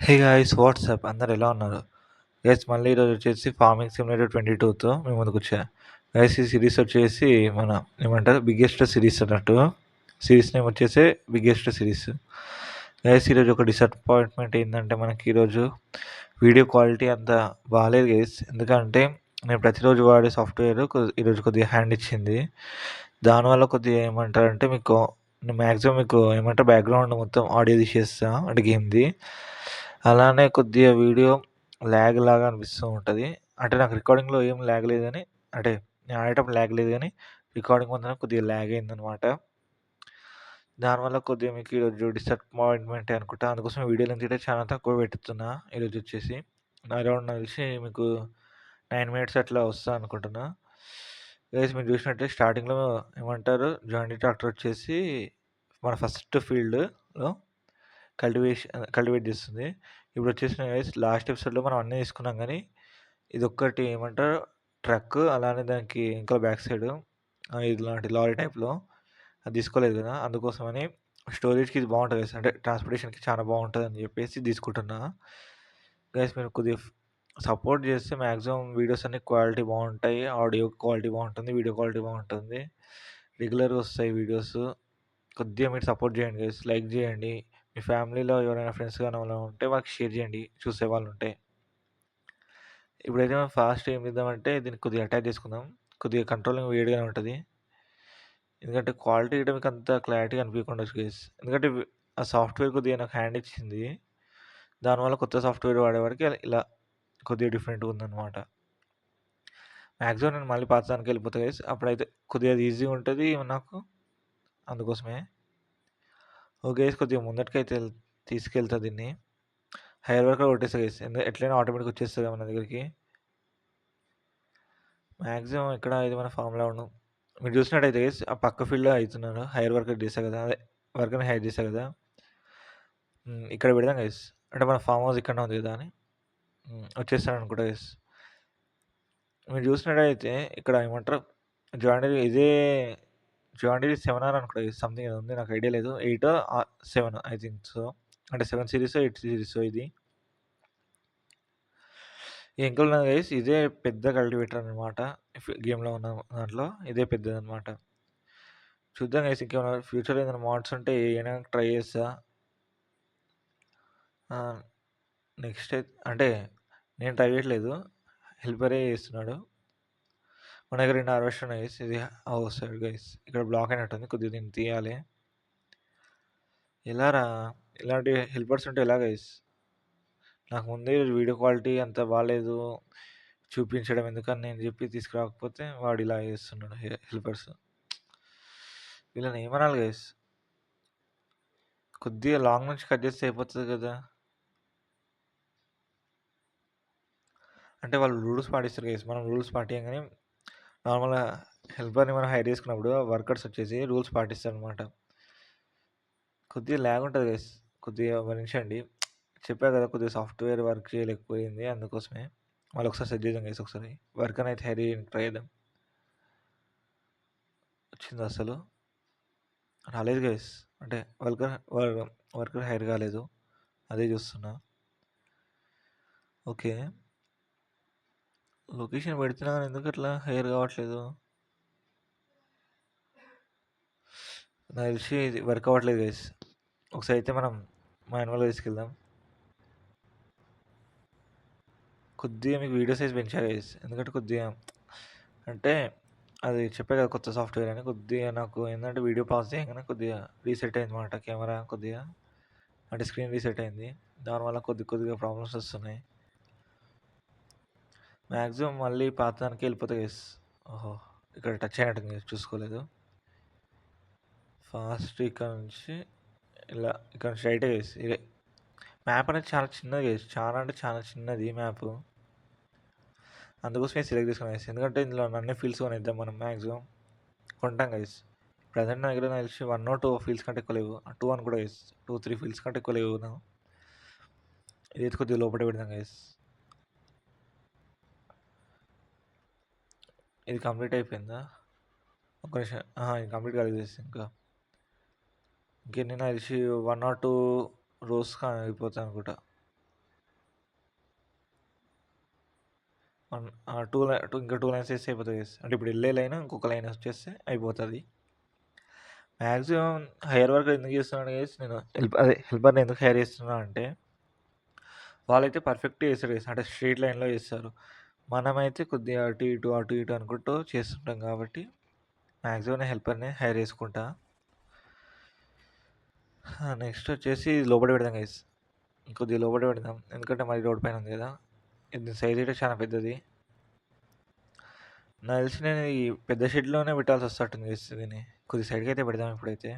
Hey guys WhatsApp అందరు ఎలా ఉన్నారు? గైస్ మళ్ళీ ఈరోజు వచ్చేసి ఫార్మింగ్ సిమ్యులేటర్ 22తో మేము ముందుకు వచ్చా. గైస్ ఈ సిరీస్ వచ్చేసి మన ఏమంటారు బిగ్గెస్ట్ సిరీస్ అన్నట్టు. సిరీస్ నేమ్ వచ్చేసి బిగ్గెస్ట్ సిరీస్. గైస్ ఈరోజు ఒక డిసప్పాయింట్మెంట్ ఏంటంటే మనకి ఈరోజు వీడియో క్వాలిటీ అంత బాగాలేదు గైస్. ఎందుకంటే నేను ప్రతిరోజు వాడే సాఫ్ట్వేర్ ఈరోజు కొద్దిగా హ్యాండ్ ఇచ్చింది. దానివల్ల కొద్దిగా ఏమంటారంటే మీకు మ్యాక్సిమం మీకు ఏమంటారు బ్యాక్గ్రౌండ్ మొత్తం ఆడియో తీసేస్తా అంటే గేమ్ది. అలానే కొద్దిగా వీడియో ల్యాగ్ లాగా అనిపిస్తూ ఉంటుంది. అంటే నాకు రికార్డింగ్‌లో ఏం ల్యాగ్ లేదు గానీ, అంటే నేను ఆడేటప్పుడు ల్యాగ్ లేదు గానీ, రికార్డింగ్ ముందర కొద్దిగా ల్యాగ్ అయిందనమాట. దానివల్ల కొద్దిగా మీకు ఈరోజు డిసప్పాయింట్‌మెంటే అనుకుంటా. అందుకోసం వీడియో లెంత్ అయితే చాలా తక్కువ పెడుతున్నా ఈరోజు వచ్చేసి. అరౌండ్ నాకు తెలిసి మీకు 9 మినిట్స్ అట్లా వస్తా అనుకుంటున్నా. గైస్ మీరు చూసినట్టే స్టార్టింగ్‌లో ఏమంటారు జాండీ ట్రాక్టర్ వచ్చేసి మన ఫస్ట్ ఫీల్డ్‌లో కల్టివేట్ చేస్తుంది. ఇప్పుడు వచ్చేసిన గైస్ లాస్ట్ ఎపిసోడ్‌లో మనం అన్నీ తీసుకున్నాం గానీ, ఇదొక్కటి ఏమంటారు ట్రక్ అలానే దానికి ఇంకా బ్యాక్ సైడ్ ఇలాంటి లారీ టైప్‌లో అది తీసుకోలేదు కదా! అందుకోసమని స్టోరేజ్‌కి ఇది బావుంటది గైస్. అంటే ట్రాన్స్‌పోర్టేషన్‌కి చాలా బావుంటదని చెప్పేసి తీసుకుంటున్నా. గైస్ మీరు కొద్దిగా సపోర్ట్ చేస్తే మాక్సిమం వీడియోస్ అన్నీ క్వాలిటీ బావుంటాయి. ఆడియో క్వాలిటీ బావుంటుంది. వీడియో క్వాలిటీ బావుంటుంది. రెగ్యులర్‌గా వస్తాయి వీడియోస్. కొద్దిగా మీరు సపోర్ట్ చేయండి గైస్. లైక్ చేయండి. మీ ఫ్యామిలీలో ఎవరైనా ఫ్రెండ్స్ గాని అలా ఉంటే వాళ్ళకి షేర్ చేయండి చూసేవాళ్ళుంటే. ఇప్పుడైతే మనం ఫాస్ట్ ఏం చేద్దామంటే దీన్ని కొద్దిగా అటాచ్ చేసుకుందాం. కొద్దిగా కంట్రోలింగ్ వేడిగానే ఉంటది. ఎందుకంటే క్వాలిటీ గిట్ట మీకు అంత క్లారిటీగా అనిపియకుండొచ్చు గైస్. ఎందుకంటే ఆ సాఫ్ట్‌వేర్ కొద్దిగా నాకు హ్యాండ్ ఇచ్చింది. దానివల్ల కొత్త సాఫ్ట్‌వేర్ వాడేవరకి ఇలా కొద్దిగా డిఫరెంట్‌గా ఉందనమాట. మాక్సిమం నేను మళ్ళీ పాత దానికే వెళ్ళిపోతా గైస్. అప్పుడైతే కొద్దిగా అది ఈజీగా ఉంటది నాకు. అందుకోసమే. ఓకే గైస్ కొద్దిగా ముందటికైతే తీసుకెళ్తా దీన్ని. హైయర్ వరకు కొట్టేస్తా గైస్. ఎట్లైనా ఆటోమేటిక్‌గా వచ్చేస్తది మన దగ్గరికి. మాక్సిమం ఇక్కడ ఇది మన ఫార్ములా 1. మీరు చూసినట్టయితే గైస్ ఆ పక్క ఫీల్డ్‌లో అయితున్నాను. హైర్ వర్కర్ చేశా కదా! అదే వర్కర్‌ని హైర్ చేశా కదా! ఇక్కడ పెడదాం గైస్. అంటే మన ఫార్మ్ హౌస్ ఇక్కడనే ఉంది కదా అని. వచ్చేసాడనుకుంటా గైస్. మీరు చూసినట్టయితే ఇక్కడ ఏమంటారు జాండీర్ ఇదే జాండీర్ 7R అనుకుంటా గైస్. సంథింగ్ ఏదో ఉంది. నాకు ఐడియా లేదు. 8 ఆర్ 7 ఐ థింక్ సో. అంటే 7 సిరీసో, 8 సిరీసో ఇది. ఈ ఎంకల్ ఉన్నది గైస్ ఇదే పెద్ద కల్టివేటర్ అనమాట. గేమ్‌లో ఉన్న దాంట్లో ఇదే పెద్దదనమాట. చూద్దాం గైస్ ఇంకేమైనా ఫ్యూచర్‌లో ఏదైనా మోడ్స్ ఉంటే ఏయడానికి ట్రై చేస్తా. నెక్స్ట్ అంటే నేను ట్రై చేయట్లేదు. హెల్పరే చేస్తున్నాడు. మన దగ్గర 2 హార్వెస్టర్ ఉన్నాయి గైస్. ఇది సైడ్ గైస్. ఇక్కడ బ్లాక్ అయినట్టుంది. కొద్దిగా దీన్ని తీయాలి. ఎలారా? ఇలాంటి హెల్పర్స్ ఉంటే ఎలా గైస్? నాకు ముందే వీడియో క్వాలిటీ అంత బాలేదు. చూపించడం ఎందుకని నేను చెప్పి తీసుకురాకపోతే వాడు ఇలా చేస్తున్నాడు హెల్పర్స్. వీళ్ళని ఏమనాలి గైస్? కొద్దిగా లాంగ్ నుంచి కట్ చేస్తే అయిపోతది కదా! అంటే వాళ్ళు రూల్స్ పాటిస్తారు గైస్. మనం రూల్స్ పాటియంగానే నార్మల్‌గా హెల్పర్‌ని మనం హైర్ చేసుకున్నప్పుడు వర్కర్స్ వచ్చేసి రూల్స్ పాటిస్తారనమాట. కొద్దిగా ల్యాగ్ ఉంటది గైస్. కొద్దిగా భరించండి. చెప్పా కదా కొద్దిగా సాఫ్ట్‌వేర్ వర్క్ చేయలేకపోయింది అందుకోసమే. మళ్ళీ ఒకసారి సెట్ చేద్దాం గైస్ ఒకసారి. వర్కర్‌ని అయితే హైర్ చేయడానికి ట్రై చేద్దాం. వచ్చిందా అసలు? రాలేదు గైస్. అంటే వర్కర్ హైర్ కాలేదు. అదే చూస్తున్నా. ఓకే. లొకేషన్ పెడుతున్నా కానీ ఎందుకట్లా హైర్ కావట్లేదు? నాకు తెలిసి ఇది వర్క్ అవ్వట్లేదు గైస్. ఒకసారి అయితే మనం మాన్యువల్‌గా తీసుకెళ్దాం. కొద్దిగా మీకు వీడియో సైజ్ పెంచా గైస్. ఎందుకంటే కొద్దిగా అంటే అది చెప్పా కదా కొత్త సాఫ్ట్‌వేర్ అని. కొద్దిగా నాకు ఏందంటే వీడియో పాజ్ చేయంగానే కొద్దిగా రీసెట్ అయిందన్నమాట కెమెరా కొద్దిగా. అంటే స్క్రీన్ రీసెట్ అయింది. దానివల్ల కొద్దిగా ప్రాబ్లమ్స్ వస్తున్నాయి. మాక్సిమం మళ్ళీ పాత దానికే వెళ్ళిపోతా గైస్. ఓహో! ఇక్కడ టచ్ అయినట్టుంది గైస్ చూసుకోలేదు. ఫాస్ట్ ఇక్కడ నుంచి ఇలా ఇక్కడ నుంచి రైటే గైస్ ఇదే. మ్యాప్ అనేది చాలా చిన్నది గైస్. చాలా అంటే చాలా చిన్నది మ్యాపు. అందుకోసమే సెలెక్ట్ చేసుకున్నా గైస్. ఎందుకంటే ఇందులో అన్ని ఫీల్డ్స్ కొనేద్దాం మనం మాక్సిమం. కొంటాం గైస్. ప్రెజెంట్ నా దగ్గర నాకు తెలిసి 1 2 ఫీల్డ్స్ కంటే ఎక్కువ లేవు. 2 అని కూడా గైస్. 2, 3 ఫీల్డ్స్ కంటే ఎక్కువ లేవు నాకు. ఇదైతే కొద్దిగా లోపటే పెడదాం గైస్. ఇది కంప్లీట్ అయిపోయిందా? ఒక్క నిమిషం. ఇది కంప్లీట్ కాలేదు గైస్ ఇంకా. ఇంకెన్ని నాకు తెలిసి 1 or 2 రోస్ అయిపోతాయి అనుకుంటా. ఇంకా 2 లైన్స్ ఏస్తే అయిపోతది గైస్. అంటే ఇప్పుడు ఎళ్ళే లైన్ ఇంకొక లైన్ వచ్చేస్తే అయిపోతది. మాక్సిమం హైర్ వర్క్ ఎందుకు చేస్తున్నాను గైస్ నేను హెల్పర్‌ని ఎందుకు హైర్ చేస్తున్నా అంటే, వాళ్ళైతే పర్ఫెక్ట్‌గా చేస్తారు గైస్. అంటే స్ట్రెయిట్ లైన్‌లో చేస్తారు. మనమైతే కొద్దిగా అటు ఇటు, అటు ఇటు అనుకుంటూ చేస్తుంటాం కాబట్టి, మాక్సిమం నేను హెల్పర్‌ని హైర్ చేసుకుంటా. నెక్స్ట్ వచ్చేసి లోపల పెడదాం గైస్. కొద్దిగా లోపల పెడదాం. ఎందుకంటే మరి రోడ్ పైన ఉంది కదా! ఇది సైజ్ అయితే చాలా పెద్దది. నాకు తెలిసి నేను ఈ పెద్ద షెడ్‌లోనే పెట్టాల్సి వస్తట్టుంది గైస్ దీన్ని. కొద్దిగా సైడ్‌కి అయితే పెడదాం ఇప్పుడైతే.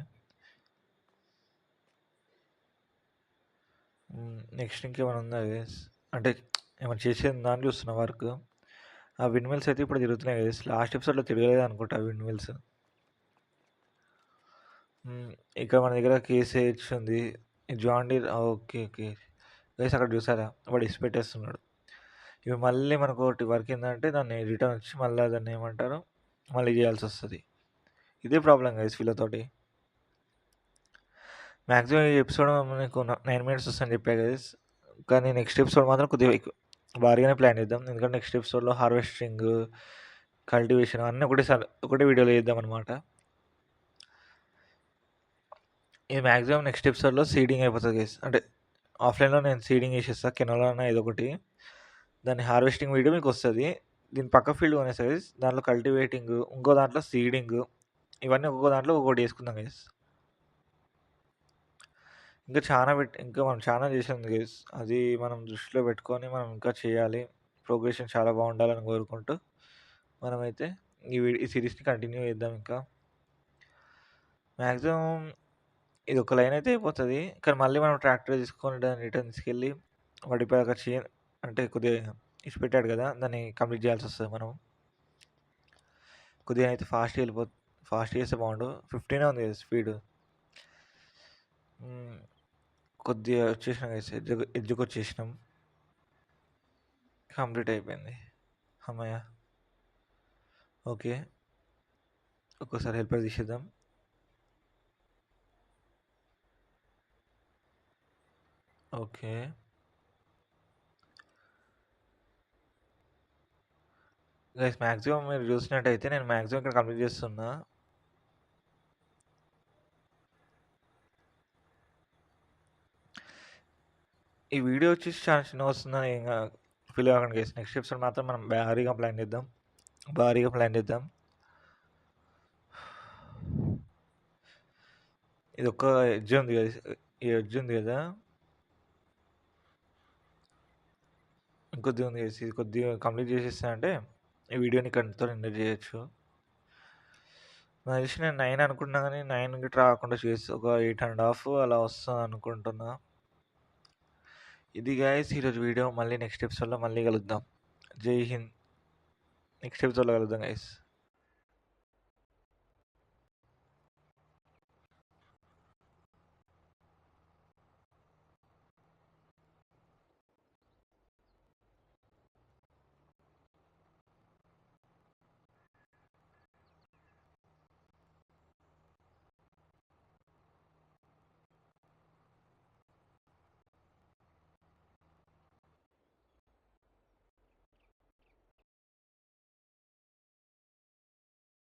నెక్స్ట్ ఇంకేమైనా ఉందా గైస్? అంటే ఏమైనా చేసేదుందా అని చూస్తున్నా వర్క్. ఆ విండ్ మిల్స్ అయితే ఇప్పుడు తిరుగుతున్నాయి గైస్. లాస్ట్ ఎపిసోడ్‌లో తిరగలేదు అనుకుంటా ఆ విండ్ మిల్స్. ఇక్కడ మన దగ్గర కేసీహెచ్ ఉంది. John Deere okay. Okay. Guys అక్కడ చూసారా? వాడు ఇసిరి పెట్టేస్తున్నాడు. ఇవి మళ్ళీ మనకు ఒకటి వర్క్ ఏందంటే దాన్ని రిటర్న్ వచ్చి మళ్ళీ దాన్ని ఏమంటారు? మళ్ళీ చేయాల్సొస్తది. ఇదే ప్రాబ్లమ్ గైస్ వీళ్ళతోటి. మాక్సిమం ఈ ఎపిసోడ్ మనకు 9 మినిట్స్ వస్తదని చెప్పా గైస్. కానీ నెక్స్ట్ ఎపిసోడ్ మాత్రం కొద్దిగా భారీగానే ప్లాన్ చేద్దాం. ఎందుకంటే నెక్స్ట్ ఎపిసోడ్‌లో హార్వెస్టింగ్, కల్టివేషన్ అన్నీ ఒకటే వీడియోలో చేద్దామనమాట. ఇది మాక్సిమం నెక్స్ట్ ఎపిసోడ్‌లో సీడింగ్ అయిపోతది గైస్. అంటే ఆఫ్‌లైన్‌లో నేను సీడింగ్ చేసేస్తా కెనోలానా ఏదో ఒకటి. దాని హార్వెస్టింగ్ వీడియో మీకొస్తది. దీని పక్క ఫీల్డ్ కొనేస్తా గైస్. దాంట్లో కల్టివేటింగ్, ఇంకో దాంట్లో సీడింగ్ ఇవన్నీ ఒక్కొక్క దాంట్లో ఒక్కోటి చేసుకుందాం గైస్. ఇంకా మనం చాలా చేసేదుంది గైస్. అది మనం దృష్టిలో పెట్టుకొని మనం ఇంకా చేయాలి. ప్రోగ్రెషన్ చాలా బాగుండాలని కోరుకుంటూ మనమైతే ఈ సీరీస్‌ని కంటిన్యూ చేద్దాం ఇంకా. మాక్సిమం ఇదొక లైన్ అయితే అయిపోతది. కానీ మళ్ళీ మనం ట్రాక్టర్ తీసుకొని దాన్ని రిటర్న్ తీసుకెళ్ళి వాడిపోయాక అంటే కొద్దిగా ఇడిచిపెట్టాడు కదా! దాన్ని కంప్లీట్ చేయాల్సొస్తది మనం. కొద్దిగా అయితే ఫాస్ట్ చేస్తే బాగుండు. 15 ఉంది కదా స్పీడ్. కొద్దిగా వచ్చేసినాం గైస్. ఎడ్జ్‌కొచ్చేసినాం. కంప్లీట్ అయిపోయింది. హమ్మయ్య! ఓకే. ఒక్కోసారి హెల్పర్ తీసేద్దాం. ఓకే. గైస్ మాక్సిమం మీరు చూసినట్టయితే నేను మాక్సిమం ఇక్కడ కంప్లీట్ చేస్తున్నా. ఈ వీడియో వచ్చేసి చాలా చిన్నగా వస్తుందని ఏం ఫీల్ అవ్వకండి గైస్. నెక్స్ట్ ఎపిసోడ్ మాత్రం మనం భారీగా ప్లాన్ చేద్దాం. ఇది ఒక ఎడ్జ్ ఉంది గైస్. ఈ ఎడ్జ్ ఉంది కదా! ఇంకొద్దిగా ఉంది గైస్. ఇది కొద్దిగా కంప్లీట్ చేసేస్తా అంటే ఈ వీడియోని ఇక్కడితో ఎండ్ చేయొచ్చు. నాకు తెలిసి నేను 9 అనుకుంటున్నా కానీ 9 గిట్ల రాకుండా చేసి ఒక 8.5 అలా వస్తది అనుకుంటున్నా. ఇది గైస్ ఈరోజు వీడియో. మళ్ళీ నెక్స్ట్ ఎపిసోడ్‌లో మళ్ళీ కలుద్దాం. జై హింద్. నెక్స్ట్ ఎపిసోడ్‌లో కలుద్దాం గైస్.